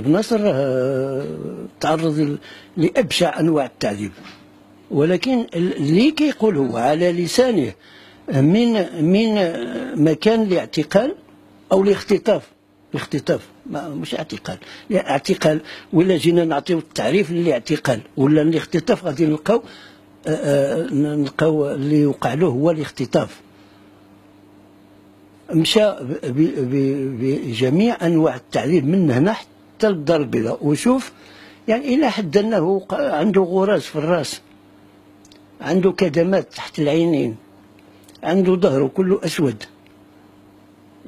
نصر تعرض لأبشع أنواع التعذيب، ولكن اللي كيقول هو على لسانه من مكان الاعتقال أو الاختطاف. مش اعتقال، اعتقال ولا جينا نعطيو التعريف للاعتقال ولا الاختطاف غادي نلقاو اللي وقع له هو الاختطاف. مشى بجميع انواع التعذيب من هنا حتى للدار البيضاء، وشوف يعني الى حد انه عنده غراز في الراس، عنده كدمات تحت العينين، عنده ظهره كله اسود،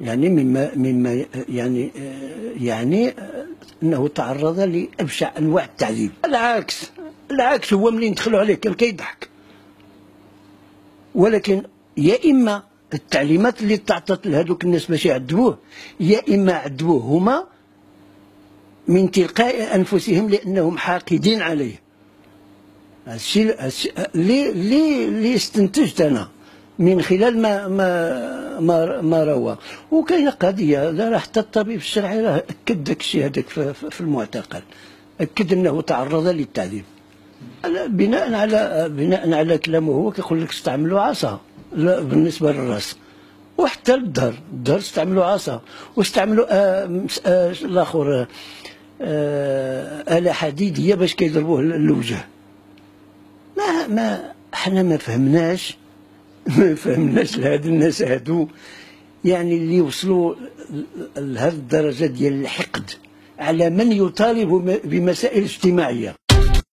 يعني مما يعني انه تعرض لابشع انواع التعذيب. العكس هو منين دخلوا عليه كان كيضحك، ولكن يا اما التعليمات اللي تعطت لهذوك الناس باش يعذبوه، يا اما عذبوه هما من تلقاء انفسهم لانهم حاقدين عليه. الشيء اللي استنتجت انا من خلال ما روى. وكاينه قضيه راه حتى الطبيب الشرعي راه اكد داك الشيء هذاك في المعتقل، اكد انه تعرض للتعذيب. بناء على كلامه هو كيقول لك استعملوا عصا بالنسبه للراس، وحتى الظهر استعملوا عصا، واستعملوا الاخر آلة حديديه باش كيضربوه للوجه. احنا ما فهمناش لهاد الناس هادو، يعني اللي وصلوا لهذه الدرجه ديال الحقد على من يطالب بمسائل اجتماعيه.